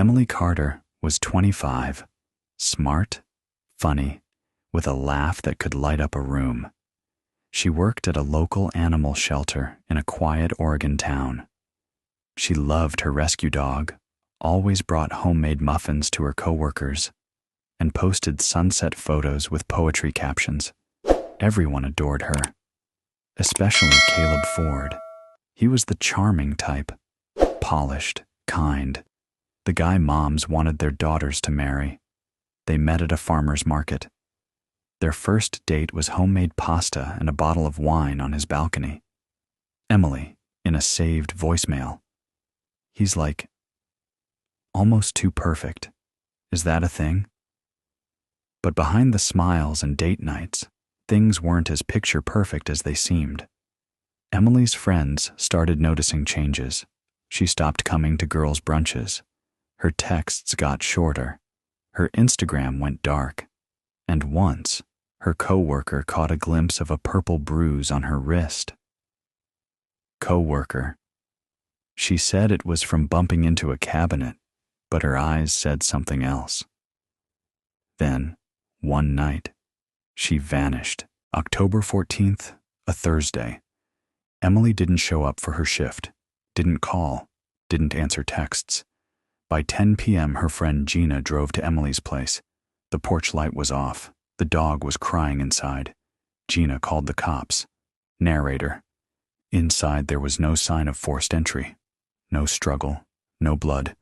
Emily Carter was 25, smart, funny, with a laugh that could light up a room. She worked at a local animal shelter in a quiet Oregon town. She loved her rescue dog, always brought homemade muffins to her coworkers, and posted sunset photos with poetry captions. Everyone adored her, especially Caleb Ford. He was the charming type, polished, kind, the guy moms wanted their daughters to marry. They met at a farmer's market. Their first date was homemade pasta and a bottle of wine on his balcony. Emily, in a saved voicemail. He's like, almost too perfect. Is that a thing? But behind the smiles and date nights, things weren't as picture perfect as they seemed. Emily's friends started noticing changes. She stopped coming to girls' brunches. Her texts got shorter. Her Instagram went dark. And once, her coworker caught a glimpse of a purple bruise on her wrist. Coworker. She said it was from bumping into a cabinet, but her eyes said something else. Then, one night, she vanished. October 14th, a Thursday. Emily didn't show up for her shift, didn't call, didn't answer texts. By 10 p.m., her friend Gina drove to Emily's place. The porch light was off. The dog was crying inside. Gina called the cops. Narrator. Inside there was no sign of forced entry. No struggle, no blood,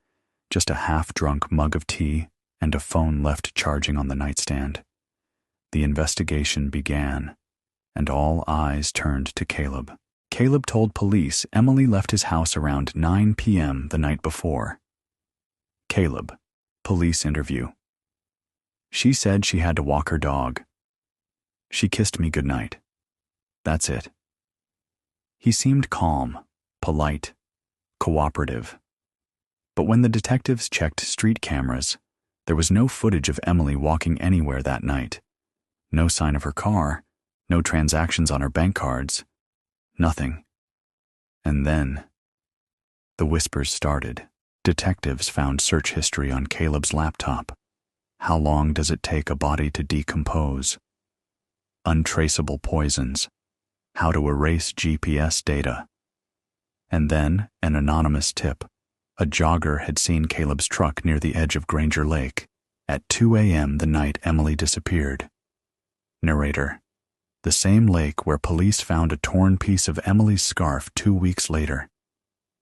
just a half-drunk mug of tea and a phone left charging on the nightstand. The investigation began, and all eyes turned to Caleb. Caleb told police Emily left his house around 9 p.m. the night before. Caleb, police interview. She said she had to walk her dog. She kissed me goodnight. That's it. He seemed calm, polite, cooperative. But when the detectives checked street cameras, there was no footage of Emily walking anywhere that night. No sign of her car, no transactions on her bank cards, nothing. And then, the whispers started. Detectives found search history on Caleb's laptop. How long does it take a body to decompose? Untraceable poisons. How to erase GPS data. And then, an anonymous tip. A jogger had seen Caleb's truck near the edge of Granger Lake at 2 a.m. the night Emily disappeared. Narrator. The same lake where police found a torn piece of Emily's scarf 2 weeks later.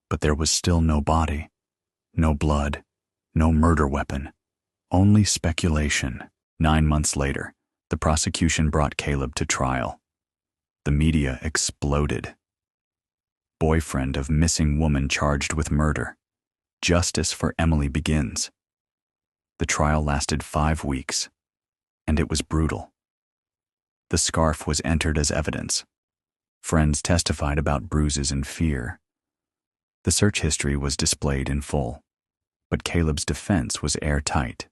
But there was still no body. No blood, no murder weapon, only speculation. 9 months later, the prosecution brought Caleb to trial. The media exploded. Boyfriend of missing woman charged with murder. Justice for Emily begins. The trial lasted 5 weeks, and it was brutal. The scarf was entered as evidence. Friends testified about bruises and fear. The search history was displayed in full. But Caleb's defense was airtight.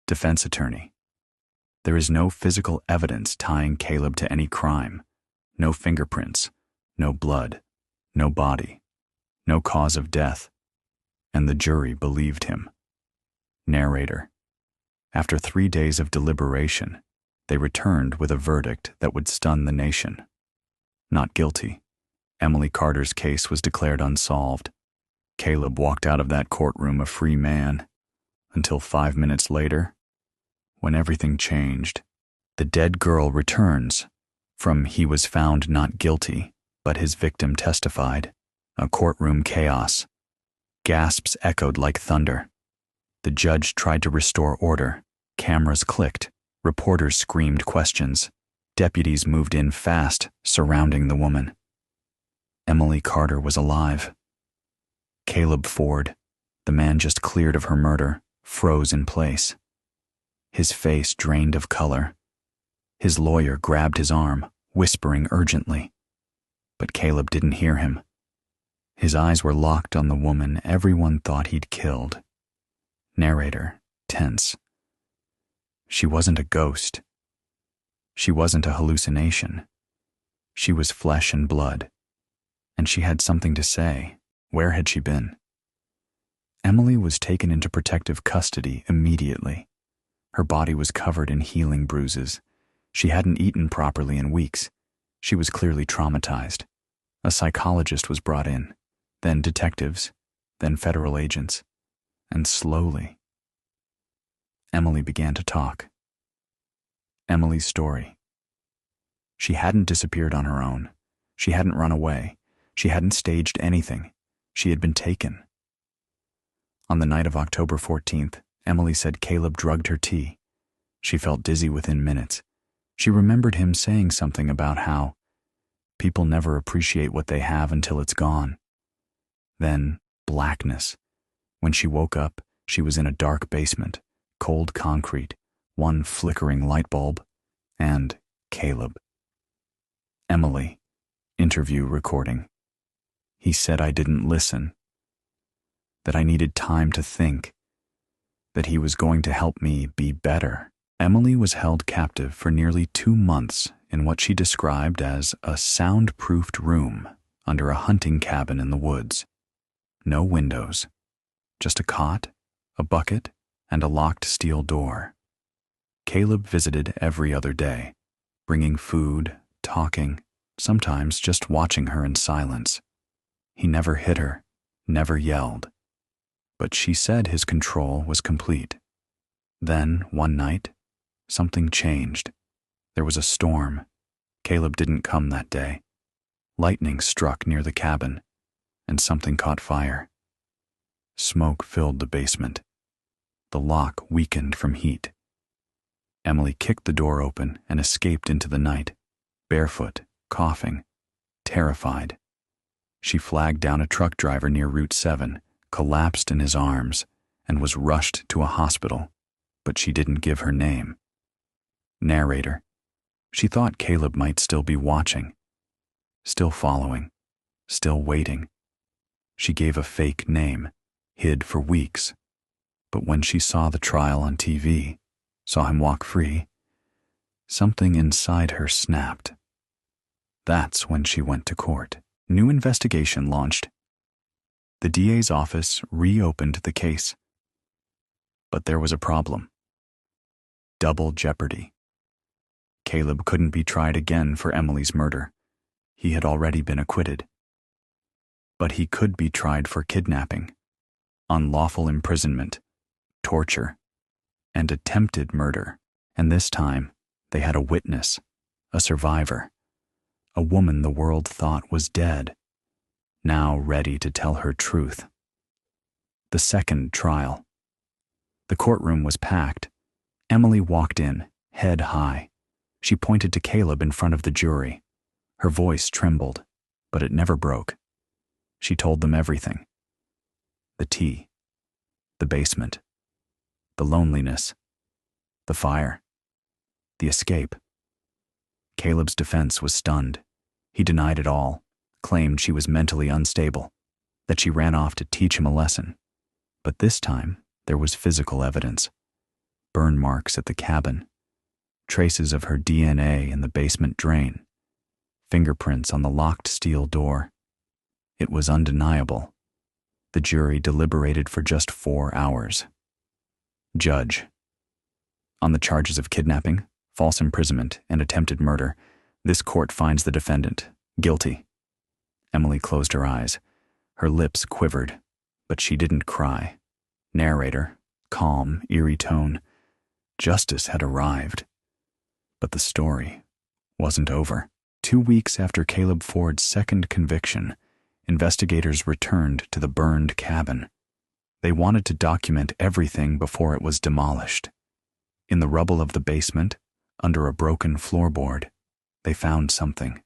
Defense attorney. There is no physical evidence tying Caleb to any crime. No fingerprints, no blood, no body, no cause of death. And the jury believed him. Narrator. After 3 days of deliberation, they returned with a verdict that would stun the nation. Not guilty. Emily Carter's case was declared unsolved. Caleb walked out of that courtroom a free man, until 5 minutes later, when everything changed. The dead girl returns from he was found not guilty, but his victim testified. A courtroom chaos. Gasps echoed like thunder. The judge tried to restore order. Cameras clicked. Reporters screamed questions. Deputies moved in fast, surrounding the woman. Emily Carter was alive. Caleb Ford, the man just cleared of her murder, froze in place. His face drained of color. His lawyer grabbed his arm, whispering urgently. But Caleb didn't hear him. His eyes were locked on the woman everyone thought he'd killed. Narrator, tense. She wasn't a ghost. She wasn't a hallucination. She was flesh and blood. And she had something to say. Where had she been? Emily was taken into protective custody immediately. Her body was covered in healing bruises. She hadn't eaten properly in weeks. She was clearly traumatized. A psychologist was brought in, then detectives, then federal agents, and slowly, Emily began to talk. Emily's story. She hadn't disappeared on her own. She hadn't run away. She hadn't staged anything. She had been taken. On the night of October 14th, Emily said Caleb drugged her tea. She felt dizzy within minutes. She remembered him saying something about how people never appreciate what they have until it's gone. Then, blackness. When she woke up, she was in a dark basement, cold concrete, one flickering light bulb, and Caleb. Emily, interview recording. He said I didn't listen, that I needed time to think, that he was going to help me be better. Emily was held captive for nearly 2 months in what she described as a soundproofed room under a hunting cabin in the woods. No windows, just a cot, a bucket, and a locked steel door. Caleb visited every other day, bringing food, talking, sometimes just watching her in silence. He never hit her, never yelled, but she said his control was complete. Then, one night, something changed. There was a storm. Caleb didn't come that day. Lightning struck near the cabin, and something caught fire. Smoke filled the basement. The lock weakened from heat. Emily kicked the door open and escaped into the night, barefoot, coughing, terrified. She flagged down a truck driver near Route 7, collapsed in his arms, and was rushed to a hospital, but she didn't give her name. Narrator. She thought Caleb might still be watching, still following, still waiting. She gave a fake name, hid for weeks. But when she saw the trial on TV, saw him walk free, something inside her snapped. That's when she went to court. New investigation launched. The DA's office reopened the case. But there was a problem. Double jeopardy. Caleb couldn't be tried again for Emily's murder. He had already been acquitted. But he could be tried for kidnapping, unlawful imprisonment, torture, and attempted murder. And this time, they had a witness, a survivor, a woman the world thought was dead, now ready to tell her truth. The second trial. The courtroom was packed. Emily walked in, head high. She pointed to Caleb in front of the jury. Her voice trembled, but it never broke. She told them everything. The tea, the basement, the loneliness, the fire, the escape. Caleb's defense was stunned. He denied it all, claimed she was mentally unstable, that she ran off to teach him a lesson. But this time, there was physical evidence. Burn marks at the cabin, traces of her DNA in the basement drain, fingerprints on the locked steel door. It was undeniable. The jury deliberated for just 4 hours. Judge. On the charges of kidnapping, false imprisonment, and attempted murder, this court finds the defendant guilty. Emily closed her eyes. Her lips quivered, but she didn't cry. Narrator, calm, eerie tone. Justice had arrived. But the story wasn't over. 2 weeks after Caleb Ford's second conviction, investigators returned to the burned cabin. They wanted to document everything before it was demolished. In the rubble of the basement, under a broken floorboard, they found something.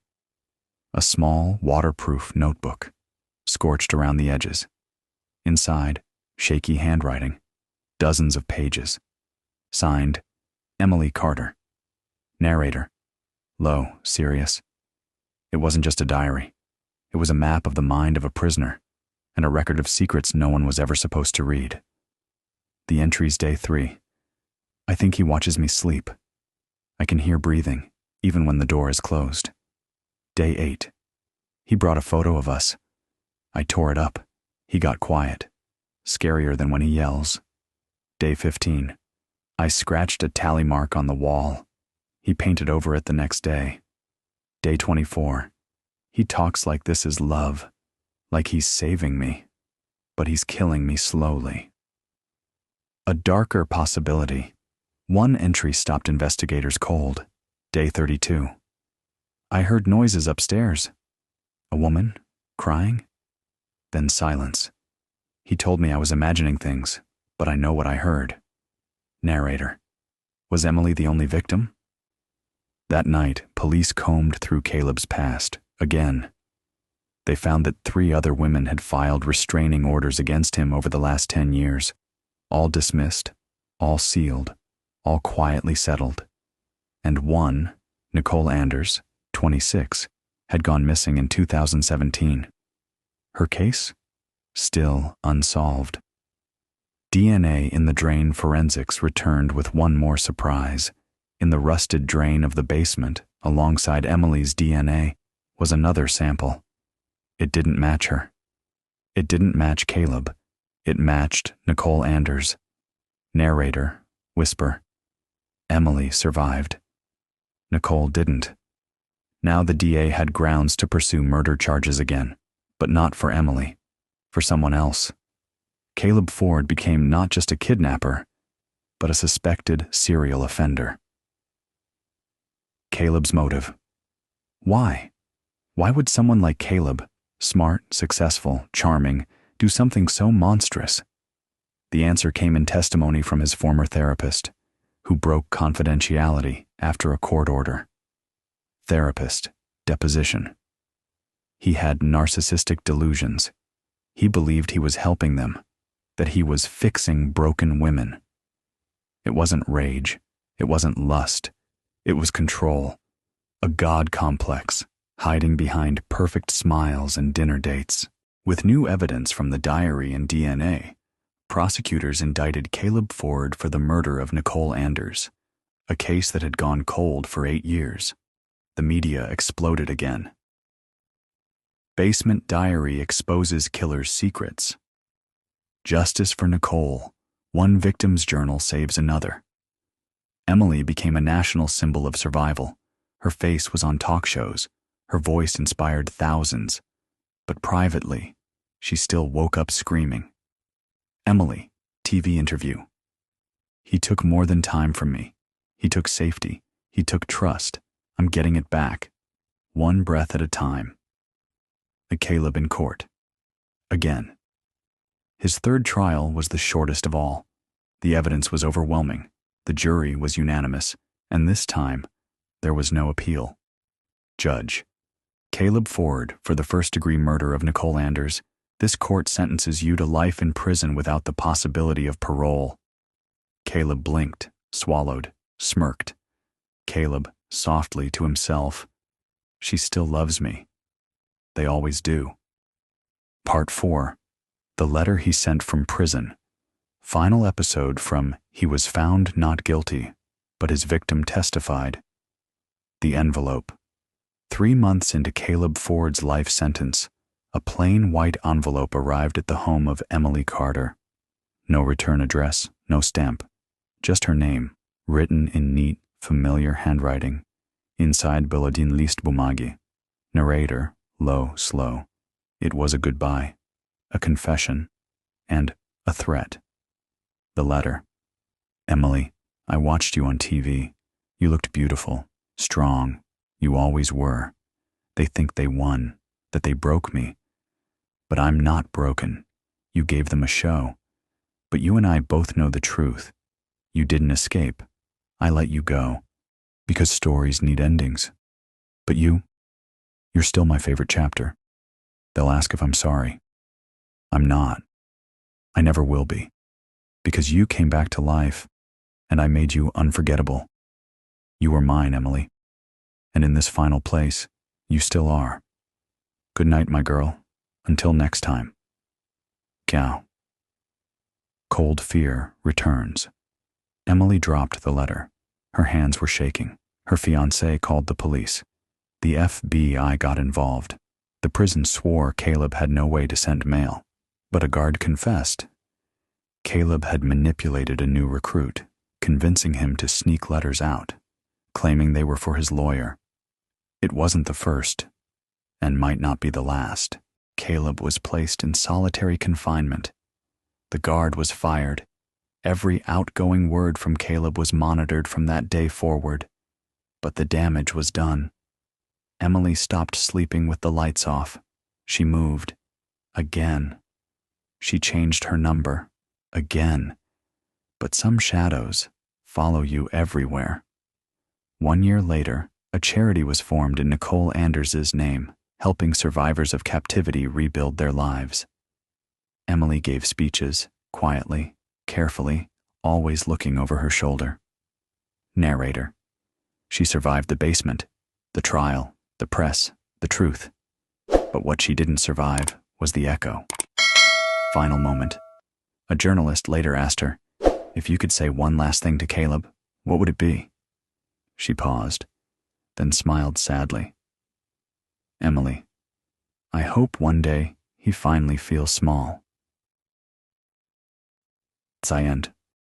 A small, waterproof notebook, scorched around the edges. Inside, shaky handwriting, dozens of pages. Signed, Emily Carter. Narrator, low, serious. It wasn't just a diary. It was a map of the mind of a prisoner, and a record of secrets no one was ever supposed to read. The entries day 3. I think he watches me sleep. I can hear breathing, even when the door is closed. Day 8. He brought a photo of us. I tore it up. He got quiet. scarier than when he yells. Day 15. I scratched a tally mark on the wall. He painted over it the next day. Day 24. He talks like this is love, like he's saving me, but he's killing me slowly. A darker possibility. One entry stopped investigators cold. Day 32. I heard noises upstairs. A woman, crying. Then silence. He told me I was imagining things, but I know what I heard. Narrator. Was Emily the only victim? That night, police combed through Caleb's past, again. They found that 3 other women had filed restraining orders against him over the last 10 years. All dismissed, all sealed, all quietly settled. And one, Nicole Anders, 26, had gone missing in 2017. Her case? Still unsolved. DNA in the drain forensics returned with one more surprise. In the rusted drain of the basement, alongside Emily's DNA, was another sample. It didn't match her. It didn't match Caleb. It matched Nicole Anders. Narrator, whisper. Emily survived. Nicole didn't. Now the DA had grounds to pursue murder charges again, but not for Emily, for someone else. Caleb Ford became not just a kidnapper, but a suspected serial offender. Caleb's motive. Why? Why would someone like Caleb, smart, successful, charming, do something so monstrous? The answer came in testimony from his former therapist, who broke confidentiality after a court order. Therapist, deposition. He had narcissistic delusions. He believed he was helping them, that he was fixing broken women. It wasn't rage. It wasn't lust. It was control. A God complex, hiding behind perfect smiles and dinner dates. With new evidence from the diary and DNA, prosecutors indicted Caleb Ford for the murder of Nicole Anders, a case that had gone cold for 8 years. The media exploded again. Basement diary exposes killer's secrets. Justice for Nicole. One victim's journal saves another. Emily became a national symbol of survival. Her face was on talk shows. Her voice inspired thousands. But privately, she still woke up screaming. Emily, TV interview. He took more than time from me. He took safety. He took trust. I'm getting it back. One breath at a time. The Caleb in court. Again. His third trial was the shortest of all. The evidence was overwhelming. The jury was unanimous. And this time, there was no appeal. Judge. Caleb Ford, for the first-degree murder of Nicole Anders, this court sentences you to life in prison without the possibility of parole. Caleb blinked, swallowed, smirked. Caleb, softly to himself, she still loves me. They always do. Part 4. The letter he sent from prison. Final episode from He was found not guilty, but his victim testified. The envelope. 3 months into Caleb Ford's life sentence, a plain white envelope arrived at the home of Emily Carter. No return address, no stamp, just her name, written in neat, familiar handwriting. Inside Bilodin list bumagi. Narrator, low, slow. It was a goodbye, a confession, and a threat. The letter. Emily, I watched you on TV. You looked beautiful, strong. You always were. They think they won, that they broke me. But I'm not broken. You gave them a show. But you and I both know the truth. You didn't escape. I let you go. Because stories need endings. But you're still my favorite chapter. They'll ask if I'm sorry. I'm not. I never will be. Because you came back to life, and I made you unforgettable. You were mine, Emily. And in this final place, you still are. Good night, my girl. Until next time. Cow. Cold fear returns. Emily dropped the letter. Her hands were shaking. Her fiancé called the police. The FBI got involved. The prison swore Caleb had no way to send mail. But a guard confessed, Caleb had manipulated a new recruit, convincing him to sneak letters out, claiming they were for his lawyer. It wasn't the first, and might not be the last. Caleb was placed in solitary confinement. The guard was fired. Every outgoing word from Caleb was monitored from that day forward. But the damage was done. Emily stopped sleeping with the lights off. She moved. Again. She changed her number. Again. But some shadows follow you everywhere. 1 year later, a charity was formed in Nicole Anders's name, helping survivors of captivity rebuild their lives. Emily gave speeches, quietly, carefully, always looking over her shoulder. Narrator. She survived the basement, the trial, the press, the truth. But what she didn't survive was the echo. Final moment. A journalist later asked her, if you could say one last thing to Caleb, what would it be? She paused, then smiled sadly. Emily, I hope one day he finally feels small. The end.